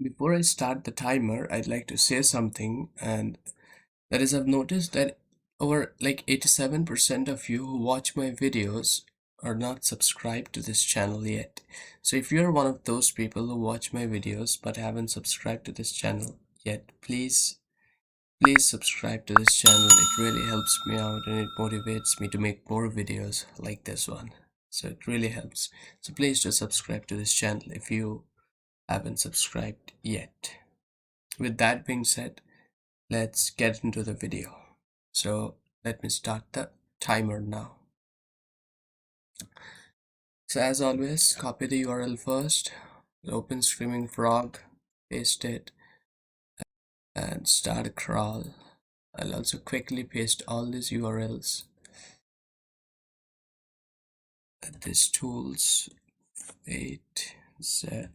Before I start the timer, I'd like to say something, and that is I've noticed that over like 87% of you who watch my videos are not subscribed to this channel yet. So if you're one of those people who watch my videos but haven't subscribed to this channel yet, please subscribe to this channel. It really helps me out and it motivates me to make more videos like this one. So it really helps. So please do subscribe to this channel if you haven't subscribed yet. With that being said, let's get into the video. So let me start the timer now. So as always, copy the URL first, open Screaming Frog, paste it, and start a crawl. I'll also quickly paste all these URLs at this tools 8z.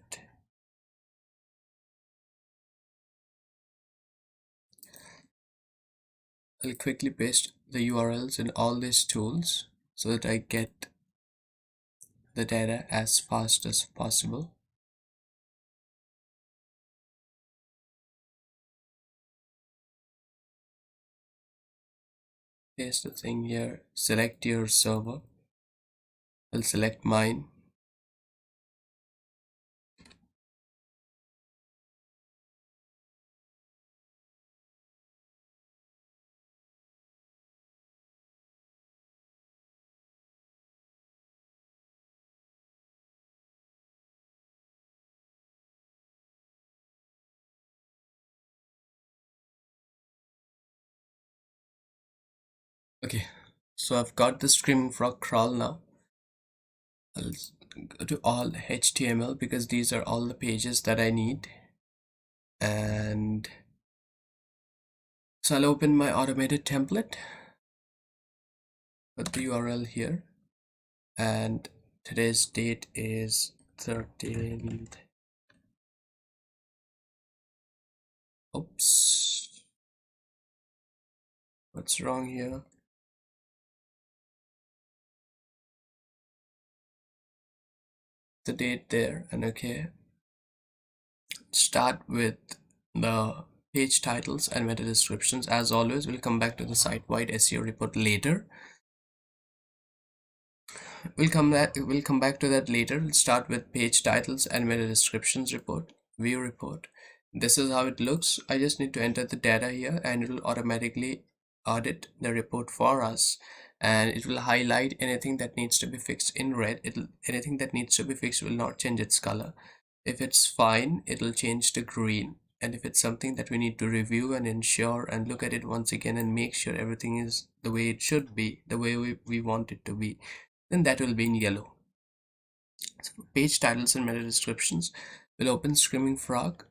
I'll quickly paste the URLs in all these tools so that I get the data as fast as possible. Paste the thing here, select your server. I'll select mine. Okay, so I've got the Screaming Frog crawl now. I'll go to all HTML because these are all the pages that I need. And so I'll open my automated template, put the URL here, and today's date is 13th. Oops, what's wrong here? The date there, and okay, start with the page titles and meta descriptions. As always, we'll come back to the Sitewide SEO report later. We'll come back to that later. We'll start with page titles and meta descriptions report, view report. This is how it looks. I just need to enter the data here and it will automatically audit the report for us, and it will highlight anything that needs to be fixed in red. Anything that needs to be fixed will not change its color. If it's fine, it'll change to green, and if it's something that we need to review and ensure and look at it once again and make sure everything is the way it should be, the way we want it to be, then that will be in yellow. So for page titles and meta descriptions, we'll open Screaming Frog,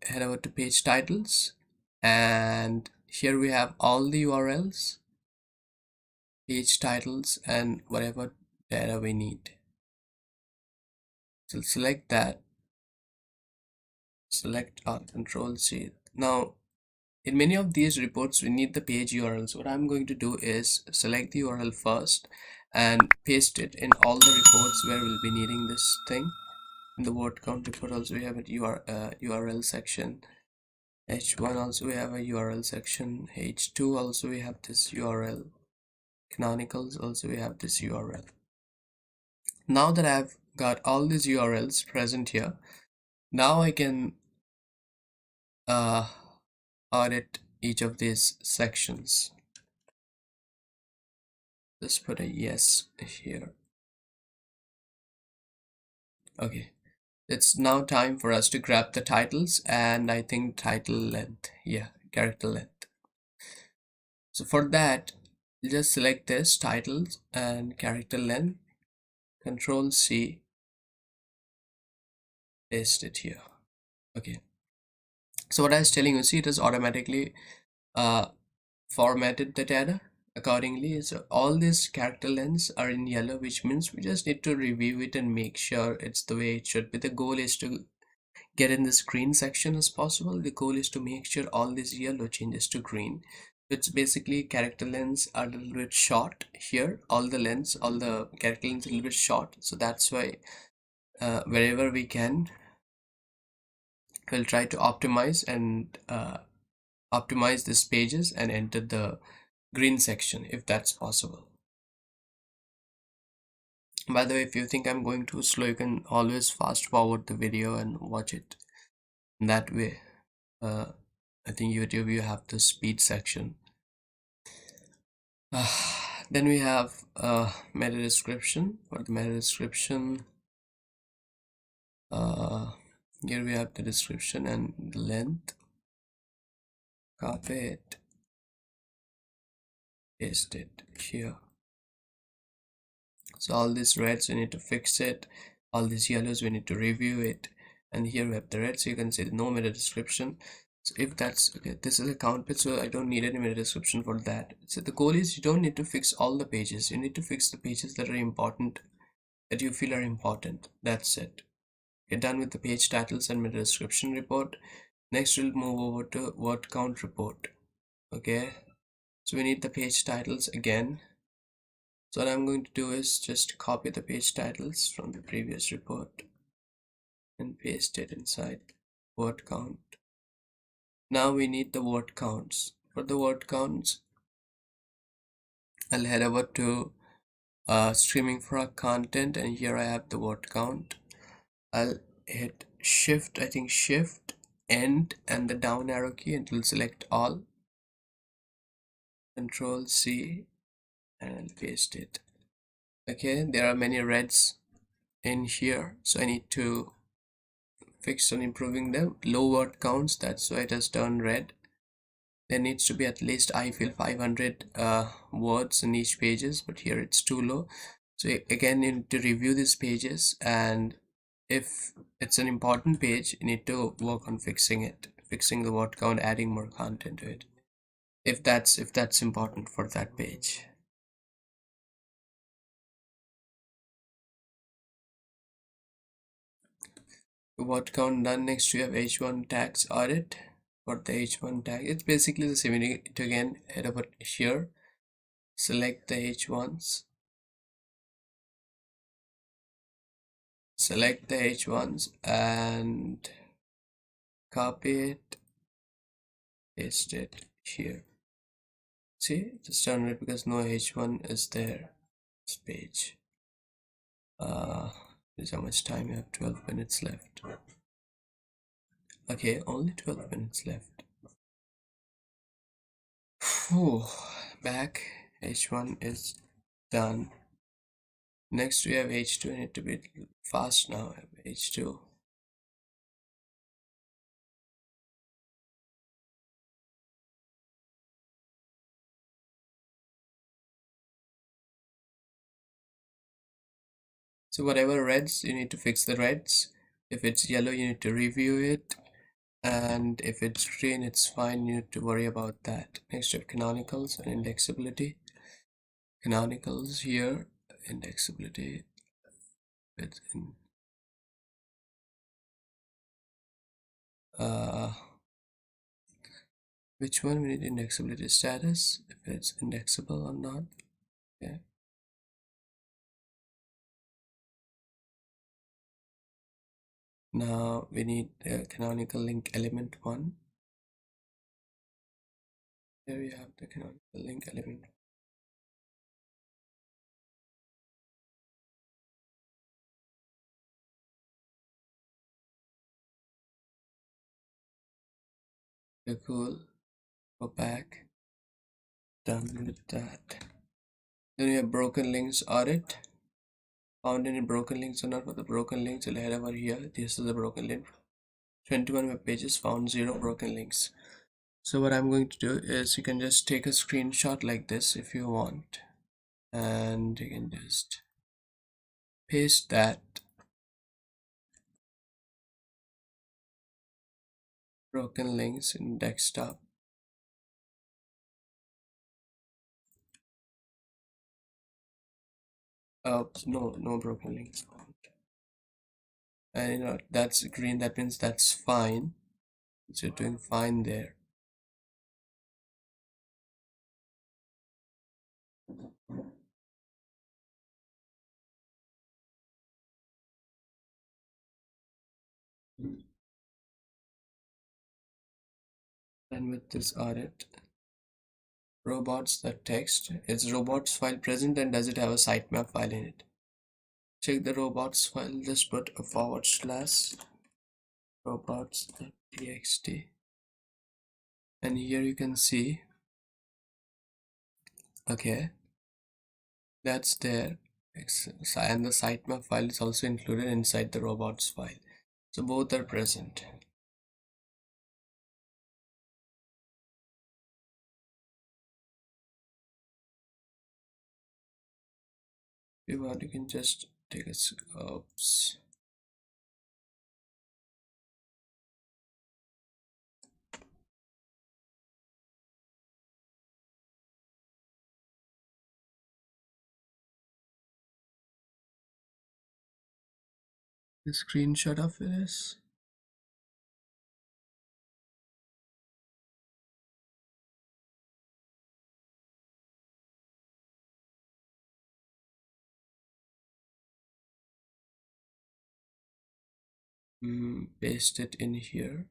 head over to page titles, and here we have all the URLs, page titles, and whatever data we need. So select that, select Alt Control C. Now in many of these reports we need the page URLs. What I'm going to do is select the URL first and paste it in all the reports where we'll be needing this thing. In the word count report also we have a URL section. H1 also we have a URL section. H2 also we have this URL. Canonicals also we have this URL. Now that I've got all these URLs present here, now I can audit each of these sections. Let's put a yes here. Okay, it's now time for us to grab the titles, and I think title length, yeah, character length. So for that, just select this titles and character length, Control C, paste it here. Okay, so what I was telling you, see, it has automatically formatted the data accordingly. So all these character lengths are in yellow, which means we just need to review it and make sure it's the way it should be. The goal is to get in this green section as possible. The goal is to make sure all this yellow changes to green. It's basically character lengths are a little bit short here. All the character lengths are a little bit short. So that's why wherever we can, we'll try to optimize and optimize these pages and enter the green section if that's possible. By the way, if you think I'm going too slow, you can always fast forward the video and watch it that way. I think YouTube, you have the speed section. Then we have meta description. For the meta description, here we have the description and the length. Copy it, paste it here. So all these reds, we need to fix it. All these yellows, we need to review it. And here we have the red, so you can see the no meta description. So if that's okay, this is a count page, so I don't need any meta description for that. So the goal is you don't need to fix all the pages. You need to fix the pages that are important, that you feel are important. That's it. You're done with the page titles and meta description report. Next, we'll move over to word count report. Okay, so we need the page titles again. So what I'm going to do is just copy the page titles from the previous report and paste it inside word count. Now we need the word counts. For the word counts, I'll head over to streaming frog content, and here I have the word count. I'll hit shift, I think shift, end, and the down arrow key, and it will select all. Control C, and I'll paste it. Okay, there are many reds in here, so I need to fix on improving them. Low word counts, that's why it has turned red. There needs to be at least, I feel, 500 words in each pages, but here it's too low. So again, you need to review these pages, and if it's an important page, you need to work on fixing it, fixing the word count, adding more content to it, if that's important for that page. Word count done. Next we have H1 tags audit. For the H1 tag, it's basically the same. You need to again head over here, select the H1s, select the H1s and copy it, paste it here. See, it's done it because no H1 is there. This page. There's how much time you have? 12 minutes left. Okay, only 12 minutes left. Whew, back. H1 is done. Next we have H2. I need to be fast now. I have H2. So whatever reds, you need to fix the reds. If it's yellow, you need to review it. And if it's green, it's fine. You need to worry about that. Next we have canonicals and indexability. Canonicals here, indexability. It's in which one we need indexability status, if it's indexable or not. Okay. Now we need the canonical link element 1. Here we have the canonical link element. Okay, cool. Go back. Done with that. Then we have broken links audit. Found any broken links or not? For the broken links, we'll head over here. This is the broken link. 21 web pages, found 0 broken links. So what I'm going to do is you can just take a screenshot like this if you want, and you can just paste that broken links in desktop. Oh, no broken links found. And you know that's green, that means that's fine. So you're doing fine there. And with this audit, robots, the text, is robots file present and does it have a sitemap file in it? Check the robots file, just put a / robots.txt, and here you can see, okay, that's there, and the sitemap file is also included inside the robots file, so both are present. If you want, you can just take a oops. A screenshot of this. Paste it in here.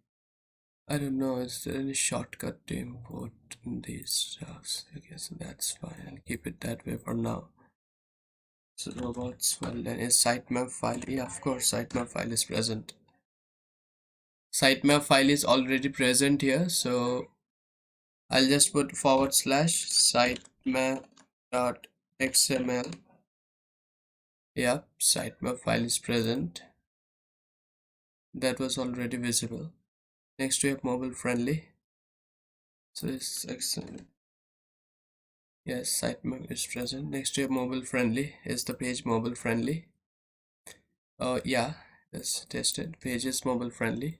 I don't know, is there any shortcut to import these stuffs? Okay, so that's fine. I'll keep it that way for now. So robots file, then is sitemap file. Yeah, of course, sitemap file is present. Sitemap file is already present here, so I'll just put / sitemap.xml. Yeah, sitemap file is present. That was already visible. Next we have mobile friendly. So it's excellent. Yes, sitemap is present. Next we have mobile friendly. Is the page mobile friendly? Oh yeah, let's test it. Page is mobile friendly.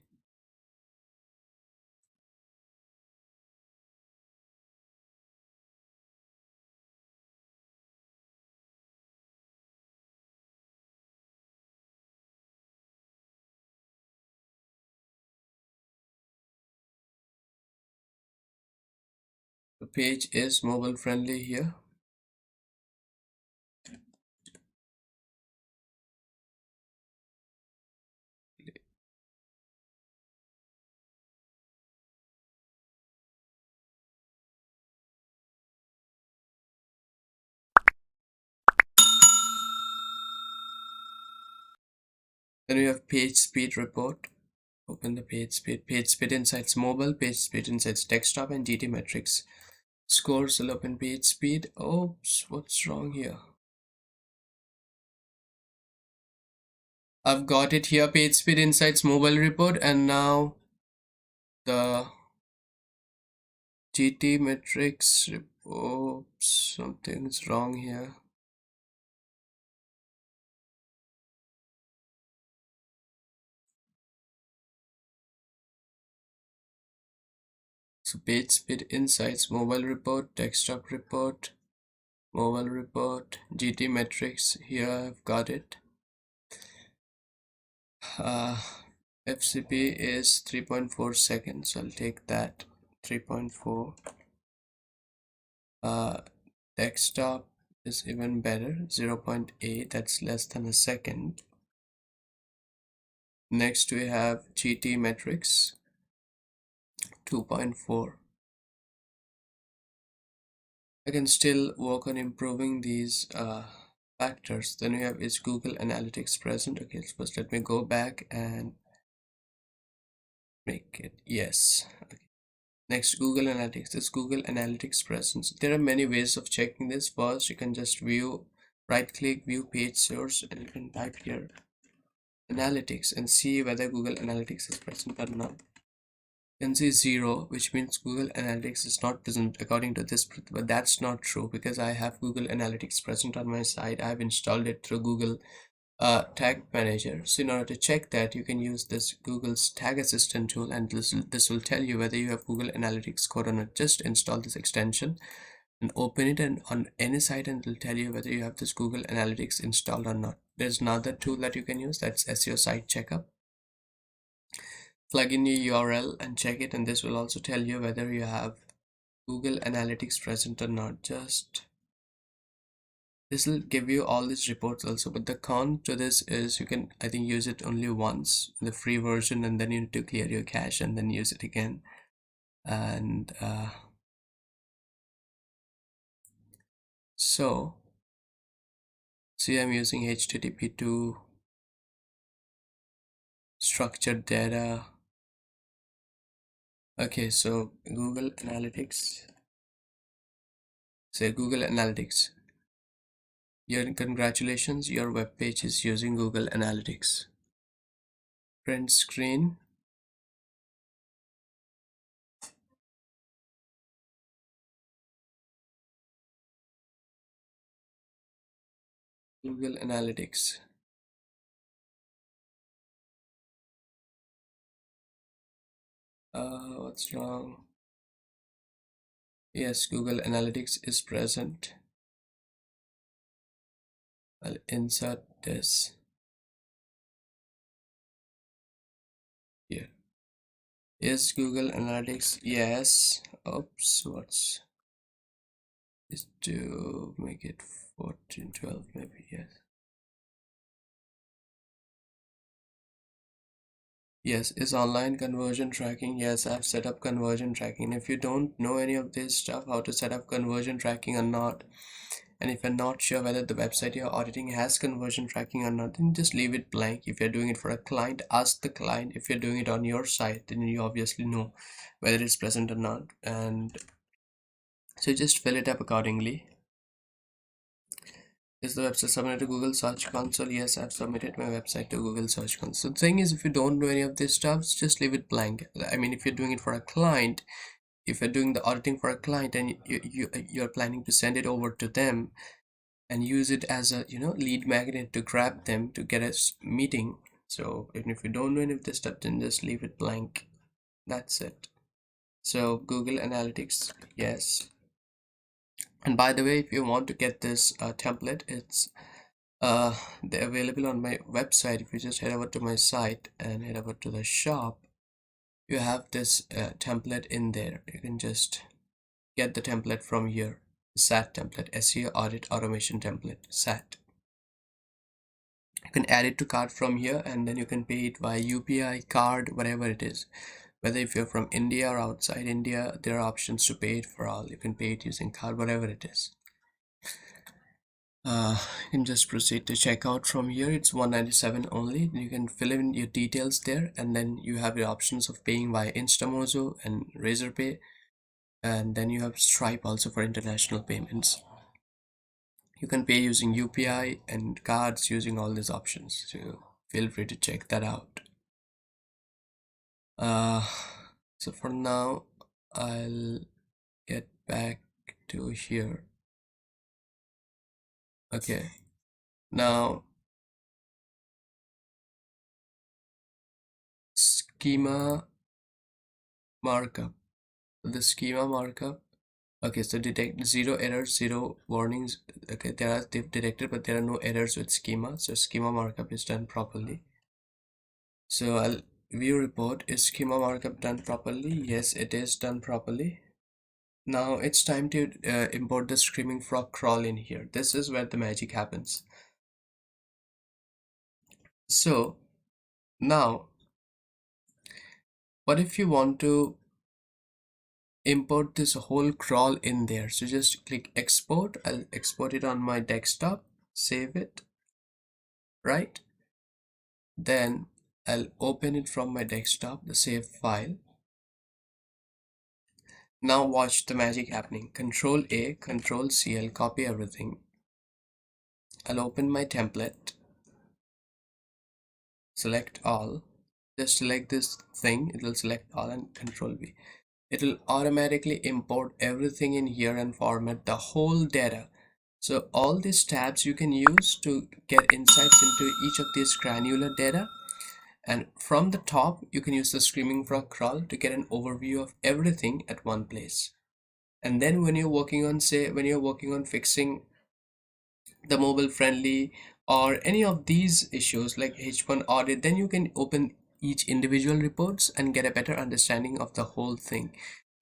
The page is mobile friendly here. Then we have page speed report. Open the page speed. Page speed insights mobile, page speed insights desktop, and GT metrics. Scores will open page speed. Oops, what's wrong here? I've got it here, page speed insights mobile report, and now the GT metrics report. Something's wrong here. So page speed insights mobile report, desktop report, mobile report, GT metrics. Here I've got it. FCP is 3.4 seconds, so I'll take that. 3.4. Desktop is even better, 0.8, that's less than a second. Next we have GT metrics, 2.4. I can still work on improving these factors. Then we have, is Google Analytics present? Okay, first let me go back and make it yes. Okay. Next, Google Analytics. Is Google Analytics present? There are many ways of checking this. First, you can just right click, view page source, and you can type here Analytics and see whether Google Analytics is present or not. You can see 0, which means Google Analytics is not present according to this, but that's not true because I have Google Analytics present on my site. I have installed it through Google Tag Manager. So in order to check that, you can use this Google's Tag Assistant tool, and this will tell you whether you have Google Analytics code or not. Just install this extension and open it, and on any site, and it will tell you whether you have this Google Analytics installed or not. There's another tool that you can use, that's SEO Site Checkup. Plug in your URL and check it, and this will also tell you whether you have Google Analytics present or not. This will give you all these reports also, but the con to this is you can, I think, use it only once, the free version, and then you need to clear your cache and then use it again. And so see, I'm using HTTP to structured data. Okay, so Google Analytics. Say Google Analytics. Congratulations, your web page is using Google Analytics. Print screen. Google Analytics. What's wrong? Yes, Google Analytics is present. I'll insert this here. Yes, Google Analytics. Yes. Oops, what's is to make it 14, 12 maybe. Yes. Yes, is online conversion tracking. Yes, I've set up conversion tracking. If you don't know any of this stuff, how to set up conversion tracking or not, and if you're not sure whether the website you're auditing has conversion tracking or not, then just leave it blank. If you're doing it for a client, ask the client. If you're doing it on your site, then you obviously know whether it's present or not, and so just fill it up accordingly. Is the website submitted to Google Search Console? Yes, I've submitted my website to Google Search Console. So the thing is, if you don't know any of this stuff, just leave it blank. I mean, if you're doing it for a client, if you're doing the auditing for a client and you're planning to send it over to them and use it as a lead magnet to grab them to get a meeting. So even if you don't know any of this stuff, then just leave it blank. That's it. So Google Analytics, yes. And by the way, if you want to get this template, it's they're available on my website. If you just head over to my site and head over to the shop, you have this template in there. You can just get the template from here. SAAT template, SEO Audit Automation template, SAAT. You can add it to cart from here, and then you can pay it via UPI, card, whatever it is. Whether if you're from India or outside India, there are options to pay it for all. You can pay it using card, whatever it is. You can just proceed to checkout from here. It's $197 only. You can fill in your details there, and then you have the options of paying via Instamozo and Razorpay, and then you have Stripe also for international payments. You can pay using UPI and cards using all these options, so feel free to check that out. So for now, I'll get back to here. Okay, now schema markup. The schema markup. Okay, so detect 0 errors, 0 warnings. Okay, they've detected, but there are no errors with schema. So schema markup is done properly. So I'll view report. Is schema markup done properly? Yes, it is done properly. Now it's time to import the screaming frog crawl in here. This is where the magic happens. So now, what if you want to import this whole crawl in there? So just click export. I'll export it on my desktop, save it, right? Then I'll open it from my desktop, the save file. Now watch the magic happening. Control A, Control C, I'll copy everything. I'll open my template, select all, just select this thing, it will select all, and Control V. It will automatically import everything in here and format the whole data. So all these tabs you can use to get insights into each of these granular data. And from the top, you can use the Screaming Frog crawl to get an overview of everything at one place. And then when you're working on, say, when you're working on fixing the mobile friendly or any of these issues like H1 audit, then you can open each individual reports and get a better understanding of the whole thing.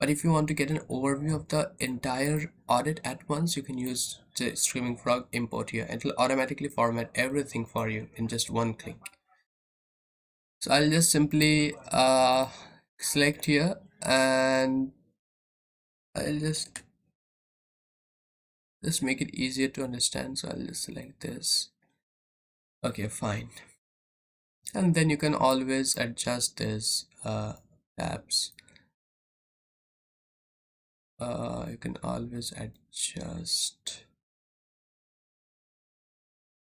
But if you want to get an overview of the entire audit at once, you can use the Screaming Frog import here. It will automatically format everything for you in just one click. So I'll just simply select here and I'll just make it easier to understand, so I'll just select this. Okay, fine. And then you can always adjust this tabs. You can always adjust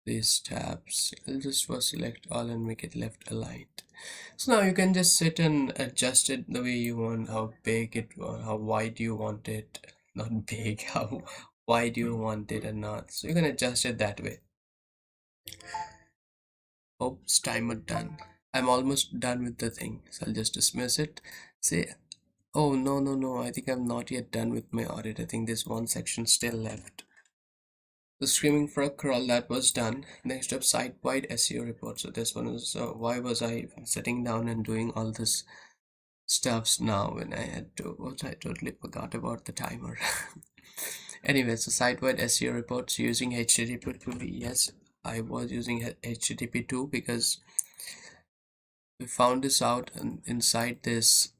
these tabs. I'll just first select all and make it left aligned. So now you can just sit and adjust it the way you want, how big it, how wide you want it, not big, how wide you want it and not. So you can adjust it that way. Oops, timer done. I'm almost done with the thing, so I'll just dismiss it. Say, oh no, I think I'm not yet done with my audit. I think there's one section still left. The screaming frog crawl, that was done. Next up, Sitewide SEO Report. So this one is why was I sitting down and doing all this stuffs now when I had to, what, I totally forgot about the timer. Anyway, so Sitewide SEO reports using HTTP2. Yes, I was using HTTP2 because we found this out inside this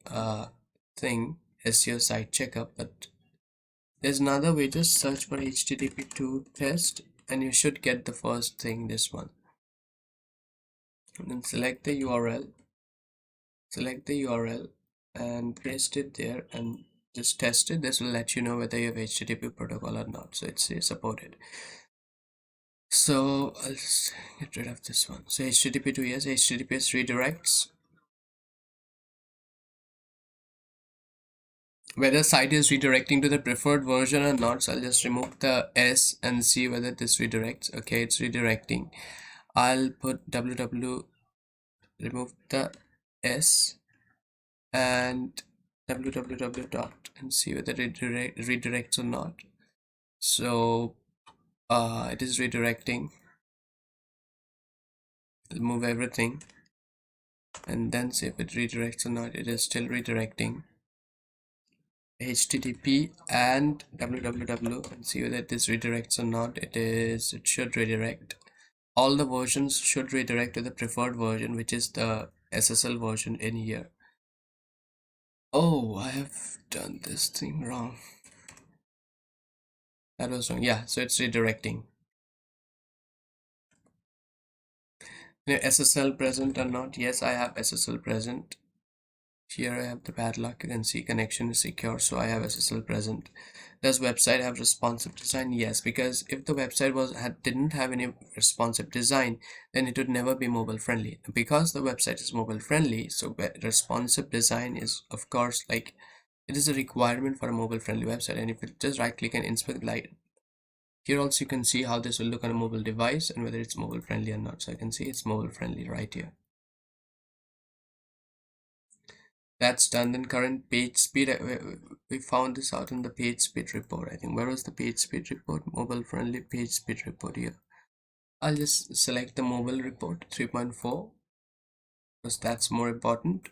thing, SEO site checkup, but there's another way. Just search for HTTP2 test and you should get the first thing, this one. And then select the URL, and paste it there and just test it. This will let you know whether you have HTTP protocol or not. So it's supported. So I'll just get rid of this one. So HTTP2, yes, HTTPS redirects. Whether site is redirecting to the preferred version or not. So I'll just remove the S and see whether this redirects. Okay, it's redirecting. I'll put www, remove the S and www dot and see whether it redirects or not. So it is redirecting. I'll move everything and then see if it redirects or not. It is still redirecting. HTTP and www and see whether this redirects or not. It should redirect. All the versions should redirect to the preferred version, which is the SSL version in here. Oh, I have done this thing wrong. That was wrong. Yeah, so it's redirecting. SSL present or not? Yes, I have SSL present. Here I have the padlock. You can see connection is secure, so I have SSL present. Does website have responsive design? Yes, because if the website didn't have any responsive design, then it would never be mobile friendly. Because the website is mobile friendly, so responsive design is, of course, like, it is a requirement for a mobile friendly website. And if you just right click and inspect, like here also you can see how this will look on a mobile device and whether it's mobile friendly or not. So I can see it's mobile friendly right here. That's done. Then current page speed, we found this out in the page speed report. I think, where was the page speed report? Mobile friendly page speed report here. I'll just select the mobile report 3.4 because that's more important.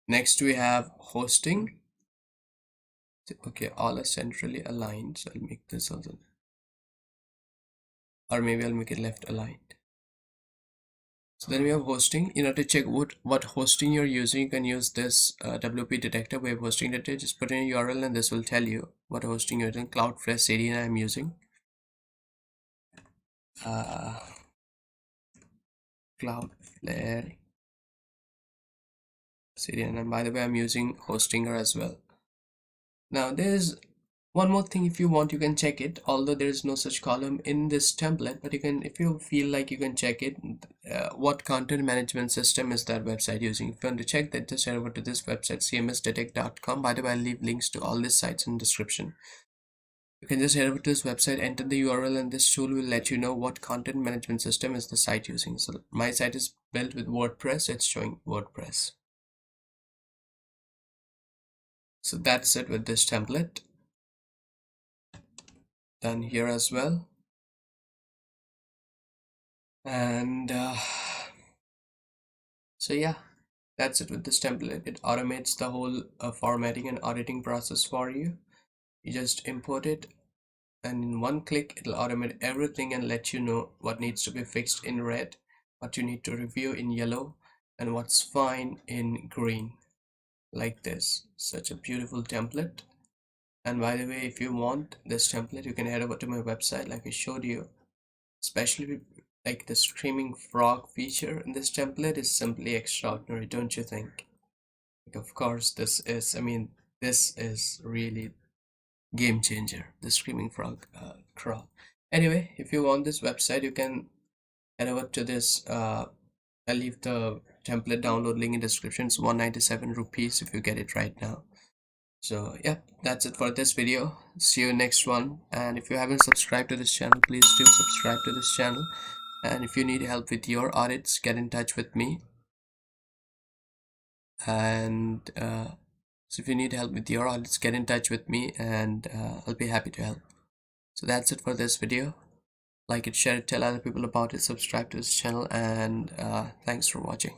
Next we have hosting. Okay, all are centrally aligned, so I'll make this also, or maybe I'll make it left aligned. So then we have hosting. You know, to check what hosting you're using, you can use this WP detector, web hosting detector. Just put in a URL and this will tell you what hosting you're using. Cloudflare CDN I'm using. Cloudflare CDN, and by the way, I'm using Hostinger as well. Now there's one more thing. If you want, you can check it, although there is no such column in this template, but you can, if you feel like, you can check it. What content management system is that website using? If you want to check that, just head over to this website, cmsdetect.com. By the way, I'll leave links to all these sites in the description. You can just head over to this website, enter the URL, and this tool will let you know what content management system is the site using. So my site is built with WordPress, it's showing WordPress. So that's it with this template. Done here as well. And so yeah, that's it with this template. It automates the whole formatting and auditing process for you. You just import it, and in one click it'll automate everything and let you know what needs to be fixed in red, what you need to review in yellow, and what's fine in green, like this. Such a beautiful template. And by the way, if you want this template, you can head over to my website like I showed you. Especially like the screaming frog feature in this template is simply extraordinary, don't you think? Like, of course, this is really game changer, the screaming frog crawl. Anyway, if you want this website, you can head over to this. I'll leave the template download link in description. It's 197 rupees if you get it right now. So yeah, that's it for this video. See you next one. And if you haven't subscribed to this channel, please do subscribe to this channel. And if you need help with your audits, get in touch with me. And so if you need help with your audits, get in touch with me, and I'll be happy to help. So that's it for this video. Like it, share it, tell other people about it, subscribe to this channel, and thanks for watching.